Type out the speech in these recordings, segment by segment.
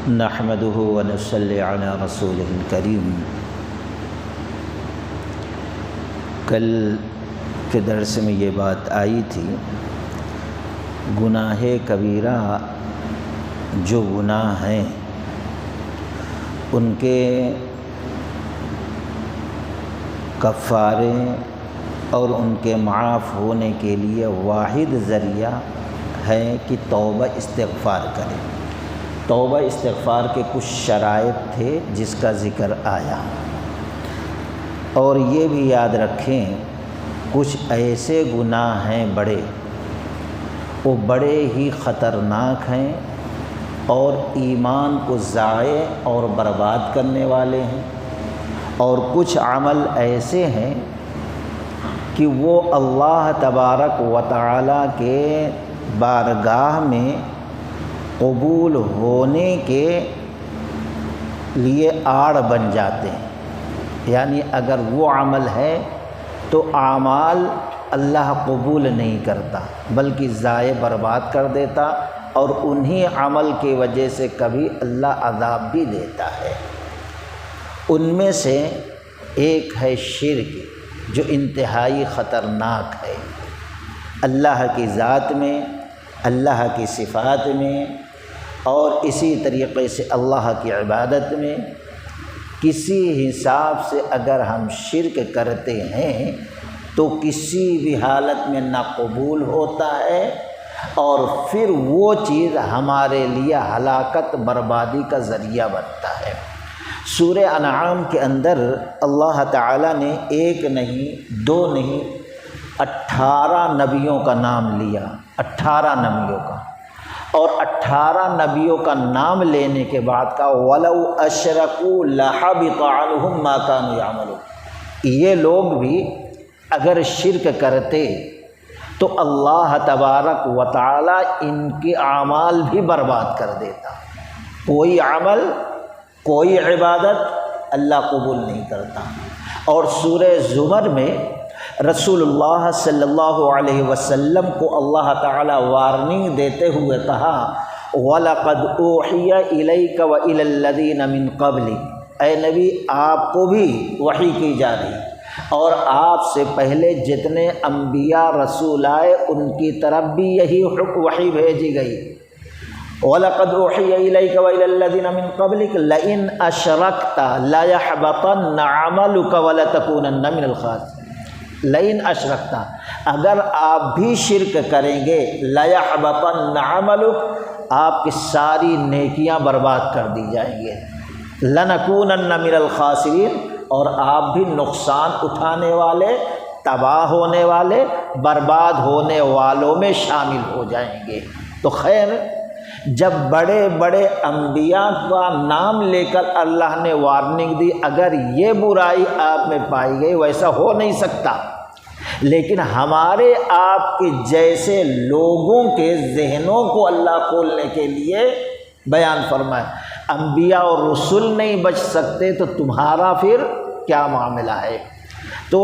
نحمده ونصلی علی رسولہ الکریم۔ کل کے درس میں یہ بات آئی تھی، گناہ کبیرہ جو گناہ ہیں ان کے کفارے اور ان کے معاف ہونے کے لیے واحد ذریعہ ہے کہ توبہ استغفار کریں۔ توبہ استغفار کے کچھ شرائط تھے جس کا ذکر آیا، اور یہ بھی یاد رکھیں کچھ ایسے گناہ ہیں بڑے، وہ بڑے ہی خطرناک ہیں اور ایمان کو ضائع اور برباد کرنے والے ہیں، اور کچھ عمل ایسے ہیں کہ وہ اللہ تبارک و تعالیٰ کے بارگاہ میں قبول ہونے کے لیے آڑ بن جاتے ہیں۔ یعنی اگر وہ عمل ہے تو اعمال اللہ قبول نہیں کرتا بلکہ ضائع برباد کر دیتا، اور انہی عمل کی وجہ سے کبھی اللہ عذاب بھی دیتا ہے۔ ان میں سے ایک ہے شرک، جو انتہائی خطرناک ہے۔ اللہ کی ذات میں، اللہ کی صفات میں، اور اسی طریقے سے اللہ کی عبادت میں کسی حساب سے اگر ہم شرک کرتے ہیں تو کسی بھی حالت میں نہ قبول ہوتا ہے، اور پھر وہ چیز ہمارے لیے ہلاکت بربادی کا ذریعہ بنتا ہے۔ سورہ انعام کے اندر اللہ تعالیٰ نے ایک نہیں، دو نہیں، 18 نبیوں کا نام لیا، 18 نبیوں کا، اور 18 نبیوں کا نام لینے کے بعد کا وَلَوْ أَشْرَكُوا لَحَبِطَ عَنْهُمْ مَا كَانُوا يَعْمَلُونَ، یہ لوگ بھی اگر شرک کرتے تو اللہ تبارک و تعالی ان کے اعمال بھی برباد کر دیتا۔ کوئی عمل، کوئی عبادت اللہ قبول نہیں کرتا۔ اور سورہ زمر میں رسول اللہ صلی اللہ علیہ وسلم کو اللہ تعالیٰ وارننگ دیتے ہوئے کہا وَلَقَدْ أُوحِيَ إِلَيْكَ وَإِلَى الَّذِينَ مِن قَبْلِكَ، اے نبی آپ کو بھی وحی کی جا رہی، اور آپ سے پہلے جتنے انبیاء رسول آئے ان کی طرف بھی یہی وحی بھیجی گئی۔ وَلَقَدْ أُوحِيَ إِلَيْكَ وَإِلَى الَّذِينَ مِن قَبْلِكَ لَئِنْ أَشْرَكْتَ لَيَحْبَطَنَّ عَمَلُكَ وَلَتَكُونَنَّ مِنَ الْخَاسِرِينَ۔ لئن اشرکتا، اگر آپ بھی شرک کریں گے، لَيَحْبَطَنَّ عَمَلُكَ، آپ کی ساری نیکیاں برباد کر دی جائیں گے، لَنَكُونَنَّ مِنَ الْخَاسِرِينَ، اور آپ بھی نقصان اٹھانے والے، تباہ ہونے والے، برباد ہونے والوں میں شامل ہو جائیں گے۔ تو خیر، جب بڑے بڑے انبیاء کا نام لے کر اللہ نے وارننگ دی، اگر یہ برائی آپ میں پائی گئی، ویسا ہو نہیں سکتا، لیکن ہمارے آپ کے جیسے لوگوں کے ذہنوں کو اللہ کھولنے کے لیے بیان فرمائے۔ انبیاء اور رسول نہیں بچ سکتے تو تمہارا پھر کیا معاملہ ہے؟ تو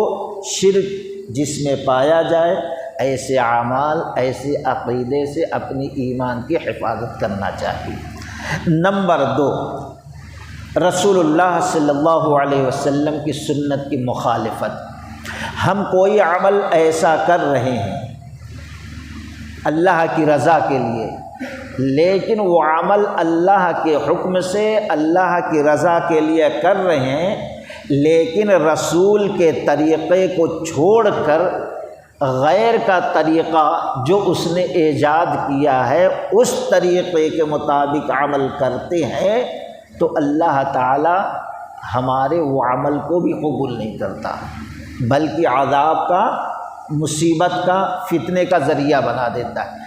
شرک جس میں پایا جائے، ایسے اعمال، ایسے عقیدے سے اپنی ایمان کی حفاظت کرنا چاہیے۔ نمبر 2، رسول اللہ صلی اللہ علیہ وسلم کی سنت کی مخالفت۔ ہم کوئی عمل ایسا کر رہے ہیں اللہ کی رضا کے لیے، لیکن وہ عمل اللہ کے حکم سے اللہ کی رضا کے لیے کر رہے ہیں، لیکن رسول کے طریقے کو چھوڑ کر غیر کا طریقہ جو اس نے ایجاد کیا ہے اس طریقے کے مطابق عمل کرتے ہیں، تو اللہ تعالی ہمارے وہ عمل کو بھی قبول نہیں کرتا، بلکہ عذاب کا، مصیبت کا، فتنے کا ذریعہ بنا دیتا ہے۔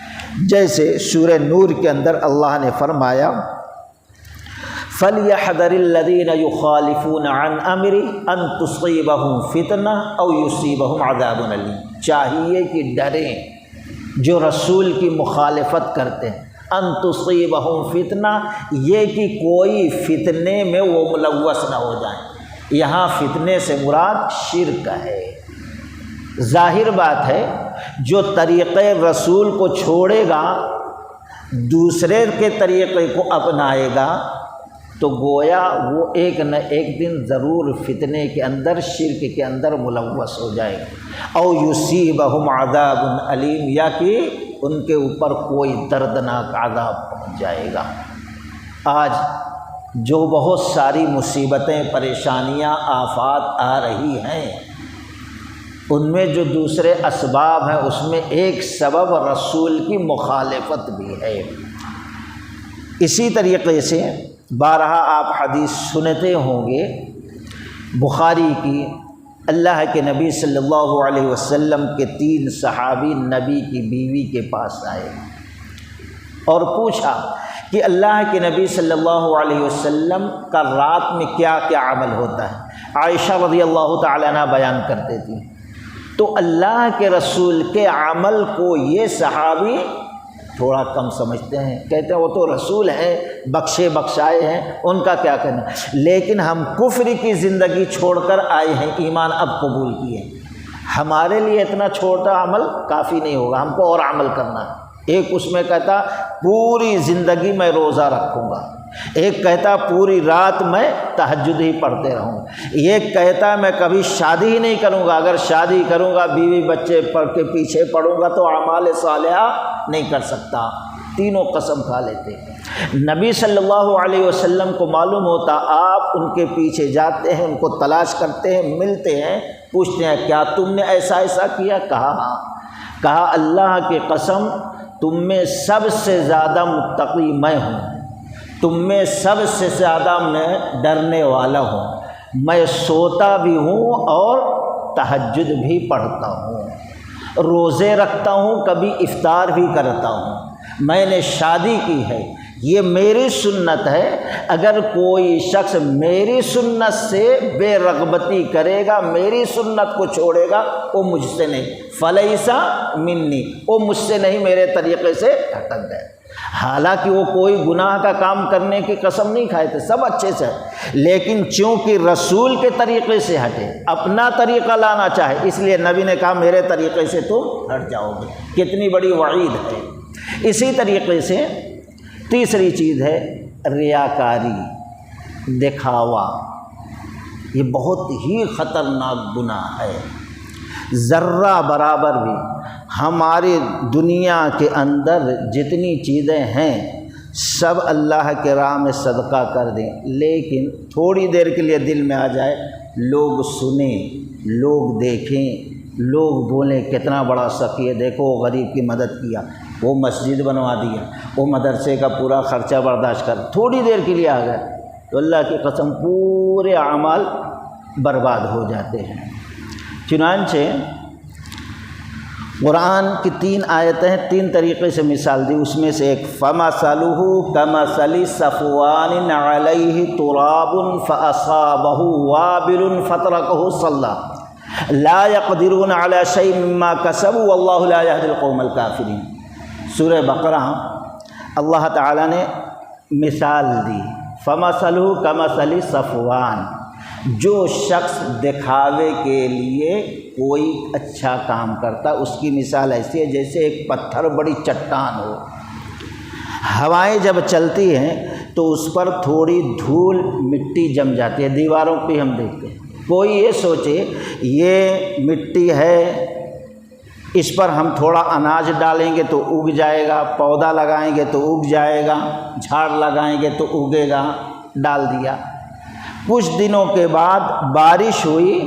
جیسے سورہ نور کے اندر اللہ نے فرمایا فَلْيَحْذَرِ الَّذِينَ يُخَالِفُونَ عَنْ أَمْرِهِ أَن تُصِيبَهُمْ فِتْنَةٌ أَوْ يُصِيبَهُمْ عَذَابٌ أَلِيمٌ، چاہیے کہ ڈریں جو رسول کی مخالفت کرتے ہیں، ان تصیبہم فتنہ، یہ کہ کوئی فتنے میں وہ ملوث نہ ہو جائیں۔ یہاں فتنے سے مراد شرک ہے۔ ظاہر بات ہے جو طریقے رسول کو چھوڑے گا، دوسرے کے طریقے کو اپنائے گا، تو گویا وہ ایک نہ ایک دن ضرور فتنے کے اندر، شرک کے اندر ملوث ہو جائے گا۔ او یصیبہم عذاب علیم، یا کہ ان کے اوپر کوئی دردناک عذاب پہنچ جائے گا۔ آج جو بہت ساری مصیبتیں، پریشانیاں، آفات آ رہی ہیں، ان میں جو دوسرے اسباب ہیں، اس میں ایک سبب رسول کی مخالفت بھی ہے۔ اسی طریقے سے بارہا آپ حدیث سنتے ہوں گے بخاری کی، اللہ کے نبی صلی اللہ علیہ وسلم کے 3 صحابی نبی کی بیوی کے پاس آئے اور پوچھا کہ اللہ کے نبی صلی اللہ علیہ وسلم کا رات میں کیا کیا عمل ہوتا ہے۔ عائشہ رضی اللہ تعالیٰ عنہ بیان کرتے تھیں، تو اللہ کے رسول کے عمل کو یہ صحابی تھوڑا کم سمجھتے ہیں، کہتے ہیں وہ تو رسول ہیں، بخشے بخشائے ہیں، ان کا کیا کرنا، لیکن ہم کفر کی زندگی چھوڑ کر آئے ہیں، ایمان اب قبول کیے، ہمارے لیے اتنا چھوٹا عمل کافی نہیں ہوگا، ہم کو اور عمل کرنا ہے۔ ایک اس میں کہتا پوری زندگی میں روزہ رکھوں گا، ایک کہتا پوری رات میں تہجد ہی پڑھتے رہوں، ایک کہتا میں کبھی شادی ہی نہیں کروں گا، اگر شادی کروں گا بیوی بچے پڑھ کے پیچھے پڑوں گا تو اعمال صالحہ نہیں کر سکتا۔ تینوں قسم کھا لیتے۔ نبی صلی اللہ علیہ وسلم کو معلوم ہوتا، آپ ان کے پیچھے جاتے ہیں، ان کو تلاش کرتے ہیں، ملتے ہیں، پوچھتے ہیں کیا تم نے ایسا کیا؟ کہا ہاں۔ کہا اللہ کی قسم تم میں سب سے زیادہ متقی میں ہوں، تم میں سب سے زیادہ میں ڈرنے والا ہوں، میں سوتا بھی ہوں اور تہجد بھی پڑھتا ہوں، روزے رکھتا ہوں، کبھی افطار بھی کرتا ہوں، میں نے شادی کی ہے، یہ میری سنت ہے، اگر کوئی شخص میری سنت سے بے رغبتی کرے گا، میری سنت کو چھوڑے گا، وہ مجھ سے نہیں، فلیسا منی، وہ مجھ سے نہیں، میرے طریقے سے ہٹک گئے۔ حالانکہ وہ کوئی گناہ کا کام کرنے کی قسم نہیں کھائے تھے، سب اچھے سے، لیکن چونکہ رسول کے طریقے سے ہٹے، اپنا طریقہ لانا چاہے، اس لیے نبی نے کہا میرے طریقے سے تم ہٹ جاؤ گے۔ کتنی بڑی وعید ہے۔ اسی طریقے سے تیسری چیز ہے ریاکاری، دکھاوا، یہ بہت ہی خطرناک گناہ ہے۔ ذرہ برابر بھی ہماری دنیا کے اندر جتنی چیزیں ہیں سب اللہ کے راہ میں صدقہ کر دیں، لیکن تھوڑی دیر کے لیے دل میں آ جائے، لوگ سنیں، لوگ دیکھیں، لوگ بولیں کتنا بڑا سخی ہے، دیکھو غریب کی مدد کیا، وہ مسجد بنوا دیا، وہ مدرسے کا پورا خرچہ برداشت کر، تھوڑی دیر کے لیے آ گئے تو اللہ کی قسم پورے اعمال برباد ہو جاتے ہیں۔ چنانچہ قرآن کی 3 آیتیں 3 طریقے سے مثال دی، اس میں سے ایک فَمَثَلُهُ كَمَثَلِ صَفْوَانٍ عَلَيْهِ تُرَابٌ فَأَصَابَهُ وَابِلٌ فَتَرَكَهُ صَلَّى لَا يَقْدِرُونَ عَلَى شَيْءٍ مِّمَّا كَسَبُوا وَاللَّهُ لَا يَهْدِي الْقَوْمَ الْكَافِرِينَ۔ سورہ بقرہ اللہ تعالیٰ نے مثال دی، فَمَثَلُهُ كَمَثَلِ صَفْوَانٍ، جو شخص دکھاوے کے لیے کوئی اچھا کام کرتا، اس کی مثال ایسی ہے جیسے ایک پتھر بڑی چٹان ہو، ہوائیں جب چلتی ہیں تو اس پر تھوڑی دھول مٹی جم جاتی ہے، دیواروں پہ ہم دیکھتے ہیں، کوئی یہ سوچے یہ مٹی ہے، اس پر ہم تھوڑا اناج ڈالیں گے تو اگ جائے گا، پودا لگائیں گے تو اگ جائے گا، جھاڑ لگائیں گے تو اگے گا، ڈال دیا، کچھ دنوں کے بعد بارش ہوئی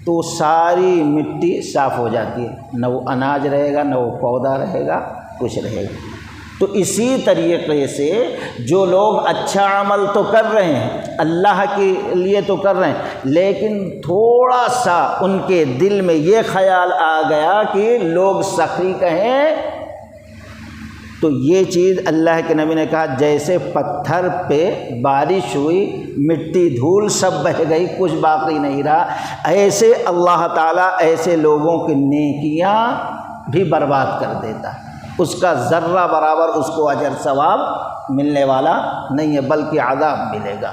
تو ساری مٹی صاف ہو جاتی ہے، نہ وہ اناج رہے گا، نہ وہ پودا رہے گا، کچھ رہے گا۔ تو اسی طریقے سے جو لوگ اچھا عمل تو کر رہے ہیں، اللہ کے لیے تو کر رہے ہیں، لیکن تھوڑا سا ان کے دل میں یہ خیال آ گیا کہ لوگ سخی کہیں، تو یہ چیز اللہ کے نبی نے کہا جیسے پتھر پہ بارش ہوئی، مٹی دھول سب بہہ گئی، کچھ باقی نہیں رہا، ایسے اللہ تعالیٰ ایسے لوگوں کی نیکیاں بھی برباد کر دیتا ہے، اس کا ذرہ برابر اس کو اجر ثواب ملنے والا نہیں ہے، بلکہ عذاب ملے گا۔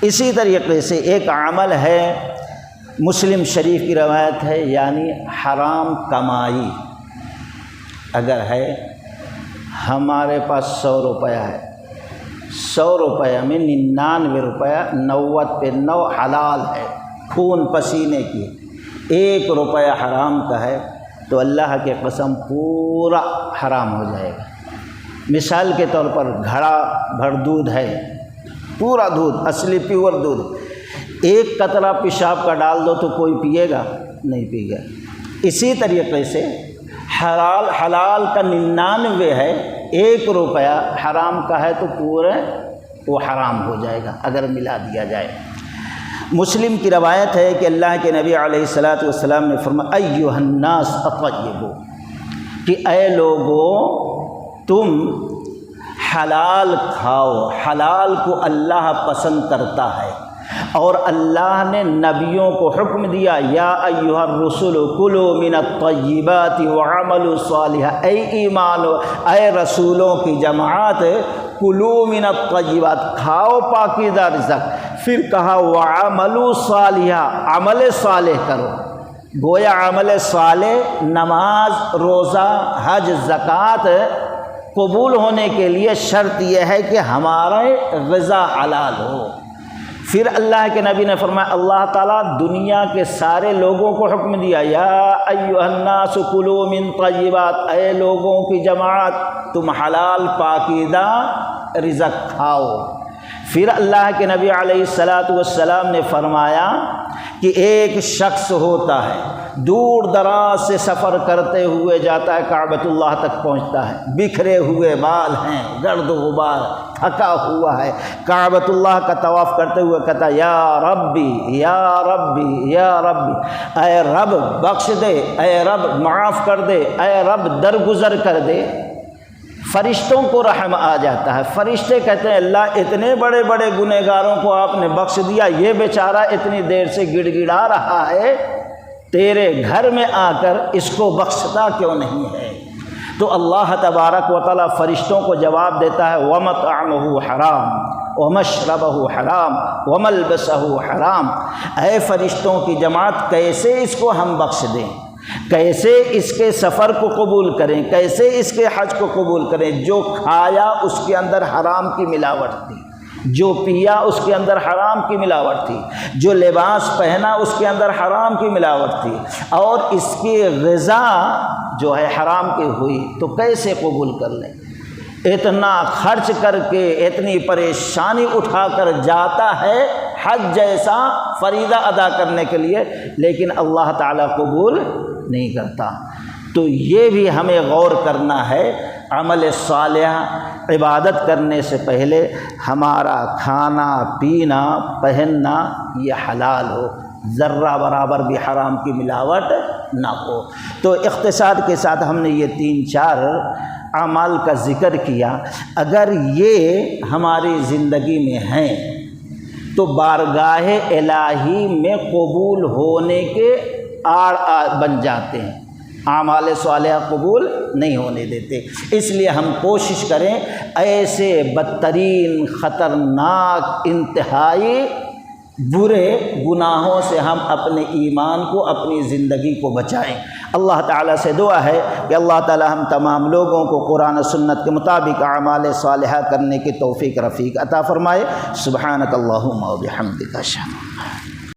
اسی طریقے سے ایک عمل ہے، مسلم شریف کی روایت ہے، یعنی حرام کمائی اگر ہے، ہمارے پاس 100 روپیہ ہے، 100 روپے میں 99 روپیہ 90 پہ 9 حلال ہے خون پسینے کی، 1 روپیہ حرام کا ہے تو اللہ کے قسم پورا حرام ہو جائے گا۔ مثال کے طور پر گھڑا بھر دودھ ہے، پورا دودھ اصلی پیور دودھ، 1 قطرہ پیشاب کا ڈال دو تو کوئی پیے گا؟ نہیں پی گا۔ اسی طریقے سے حلال کا 99 ہے، 1 روپیہ حرام کا ہے تو پورے وہ حرام ہو جائے گا اگر ملا دیا جائے۔ مسلم کی روایت ہے کہ اللہ کے نبی علیہ الصلاۃ والسلام نے فرمایا ایھا الناس اطیبوا، کہ اے لوگو تم حلال کھاؤ، حلال کو اللہ پسند کرتا ہے، اور اللہ نے نبیوں کو حکم دیا یا ایھا الرسل کلوا من الطیبات وعملوا صالحا، اے ایمان اے رسولوں کی جماعت کلوا من الطیبات، کھاؤ پاکیزہ رزق، پھر کہا وعملوا صالحا، عمل صالح کرو۔ گویا عمل صالح نماز، روزہ، حج، زکوٰۃ قبول ہونے کے لیے شرط یہ ہے کہ ہمارے غذا حلال ہو۔ پھر اللہ کے نبی نے فرمایا اللہ تعالیٰ دنیا کے سارے لوگوں کو حکم دیا یا ایھا الناس کلوا من طیبات، اے لوگوں کی جماعت تم حلال پاکیزہ رزق کھاؤ۔ پھر اللہ کے نبی علیہ الصلاۃ والسلام نے فرمایا کہ ایک شخص ہوتا ہے دور دراز سے سفر کرتے ہوئے جاتا ہے، کعبۃ اللہ تک پہنچتا ہے، بکھرے ہوئے بال ہیں، گرد و غبار، تھکا ہوا ہے، کعبۃ اللہ کا طواف کرتے ہوئے کہتا ہے یا ربی یا ربی یا ربی، اے رب بخش دے، اے رب معاف کر دے، اے رب درگزر کر دے۔ فرشتوں کو رحم آ جاتا ہے، فرشتے کہتے ہیں اللہ اتنے بڑے بڑے گنہگاروں کو آپ نے بخش دیا، یہ بیچارہ اتنی دیر سے گڑ گڑا رہا ہے، تیرے گھر میں آ کر اس کو بخشتا کیوں نہیں ہے؟ تو اللہ تبارک و تعالیٰ فرشتوں کو جواب دیتا ہے وَمَطْعَمُهُ حَرَامٌ وَمَشْرَبُهُ حَرَامٌ وَمَلْبَسُهُ حَرَامٌ، اے فرشتوں کی جماعت کیسے اس کو ہم بخش دیں، کیسے اس کے سفر کو قبول کریں، کیسے اس کے حج کو قبول کریں؟ جو کھایا اس کے اندر حرام کی ملاوٹ تھی، جو پیا اس کے اندر حرام کی ملاوٹ تھی، جو لباس پہنا اس کے اندر حرام کی ملاوٹ تھی، اور اس کی غذا جو ہے حرام کی ہوئی تو کیسے قبول کر لیں؟ اتنا خرچ کر کے اتنی پریشانی اٹھا کر جاتا ہے حج جیسا فریضہ ادا کرنے کے لیے، لیکن اللہ تعالیٰ قبول نہیں کرتا۔ تو یہ بھی ہمیں غور کرنا ہے، عمل صالح عبادت کرنے سے پہلے ہمارا کھانا پینا پہننا یہ حلال ہو، ذرہ برابر بھی حرام کی ملاوٹ نہ ہو۔ تو اختصار کے ساتھ ہم نے یہ 3-4 اعمال کا ذکر کیا، اگر یہ ہماری زندگی میں ہیں تو بارگاہ الہی میں قبول ہونے کے آڑ بن جاتے ہیں، اعمال صالحہ قبول نہیں ہونے دیتے۔ اس لیے ہم کوشش کریں ایسے بدترین خطرناک انتہائی برے گناہوں سے ہم اپنے ایمان کو اپنی زندگی کو بچائیں۔ اللہ تعالیٰ سے دعا ہے کہ اللہ تعالیٰ ہم تمام لوگوں کو قرآن و سنت کے مطابق اعمال صالحہ کرنے کی توفیق رفیق عطا فرمائے۔ سبحانک اللہم و بحمدک اشہد